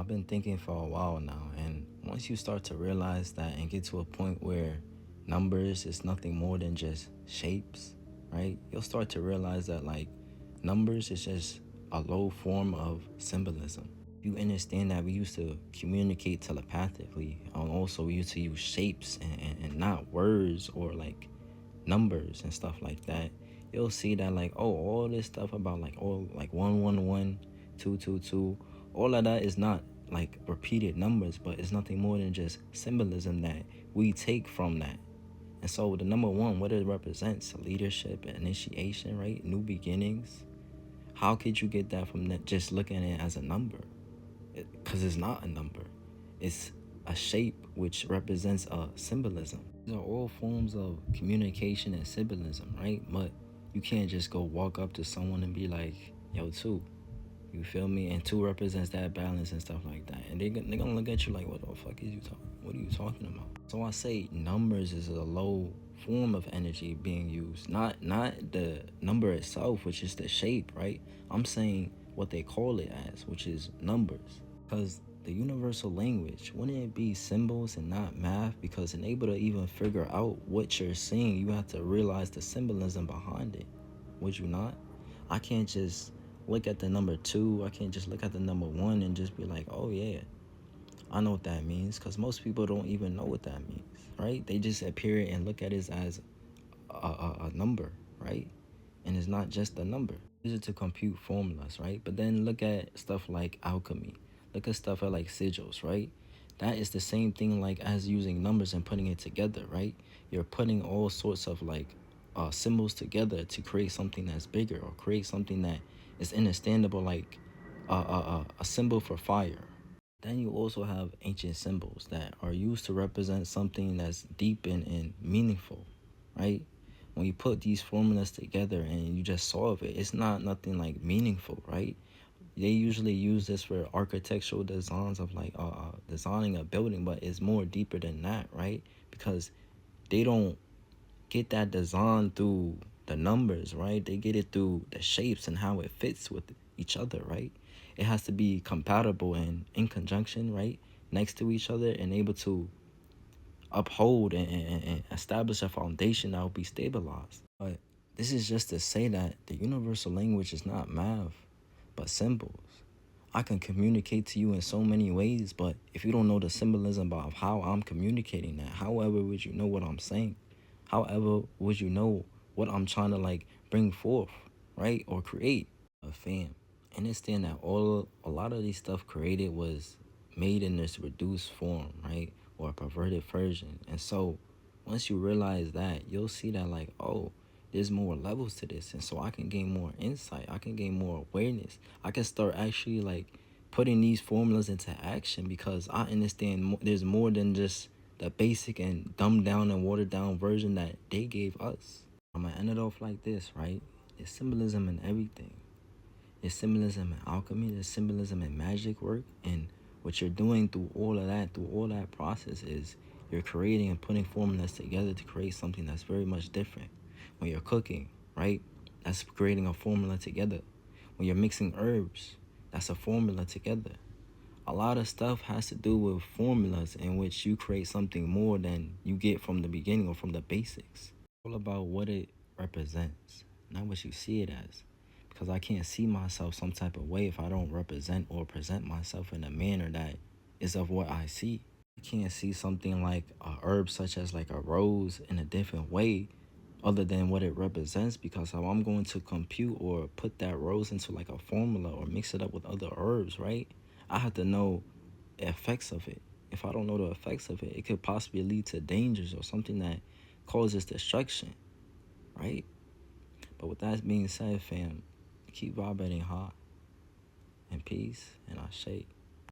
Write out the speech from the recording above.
I've been thinking for a while now, and once you start to realize that and get to a point where numbers is nothing more than just shapes, right? You'll start to realize that like numbers is just a low form of symbolism. You understand that we used to communicate telepathically, and also we used to use shapes and not words or like numbers and stuff like that. You'll see that like, oh, all this stuff about like all like 111, 222, all of that is not like repeated numbers, but it's nothing more than just symbolism that we take from that. And so the number one, what it represents, leadership, initiation, right? New beginnings. How could you get that from that just looking at it as a number? Because it's not a number. It's a shape which represents a symbolism. These are all forms of communication and symbolism, right? But you can't just go walk up to someone and be like, yo, two. You feel me? And two represents that balance and stuff like that. And they're gonna look at you like, what the fuck is you talking? What are you talking about? So I say numbers is a low form of energy being used. Not the number itself, which is the shape, right? I'm saying what they call it as, which is numbers. Because the universal language, wouldn't it be symbols and not math? Because in able to even figure out what you're seeing, you have to realize the symbolism behind it. Would you not? I can't just look at the number two. I can't just look at the number one and just be like, oh yeah, I know what that means. Because most people don't even know what that means, right? They just appear and look at it as a number, right? And it's not just a number. Use it to compute formulas, right? But then look at stuff like alchemy. Look at stuff like sigils, right? That is the same thing like as using numbers and putting it together, right? You're putting all sorts of like symbols together to create something that's bigger or create something that is understandable, like a symbol for fire. Then you also have ancient symbols that are used to represent something that's deep and meaningful, right? When you put these formulas together and you just solve it, it's not nothing like meaningful, right? They usually use this for architectural designs of like designing a building, but it's more deeper than that, right? Because they don't get that design through the numbers, right? They get it through the shapes and how it fits with each other, right? It has to be compatible and in conjunction, right? Next to each other and able to uphold and establish a foundation that will be stabilized. But this is just to say that the universal language is not math, but symbols. I can communicate to you in so many ways, but if you don't know the symbolism of how I'm communicating that, however would you know what I'm saying? However would you know what I'm trying to like bring forth, right? Or create a fam. Understand that a lot of these stuff created was made in this reduced form, right? Or a perverted version. And so once you realize that, you'll see that like, oh, there's more levels to this, and so I can gain more insight, I can gain more awareness, I can start actually like putting these formulas into action because I understand there's more than just the basic and dumbed down and watered down version that they gave us. I'm gonna end it off like this, right? There's symbolism in everything. There's symbolism in alchemy, there's symbolism in magic work, and what you're doing through all that process is you're creating and putting formulas together to create something that's very much different. When you're cooking, right? That's creating a formula together. When you're mixing herbs, that's a formula together. A lot of stuff has to do with formulas in which you create something more than you get from the beginning or from the basics. All about what it represents, not what you see it as. Because I can't see myself some type of way if I don't represent or present myself in a manner that is of what I see. I can't see something like a herb such as like a rose in a different way other than what it represents, because how I'm going to compute or put that rose into like a formula or mix it up with other herbs, right? I have to know the effects of it. If I don't know the effects of it, it could possibly lead to dangers or something that causes destruction, right? But with that being said, fam, keep vibrating high and peace and I shake.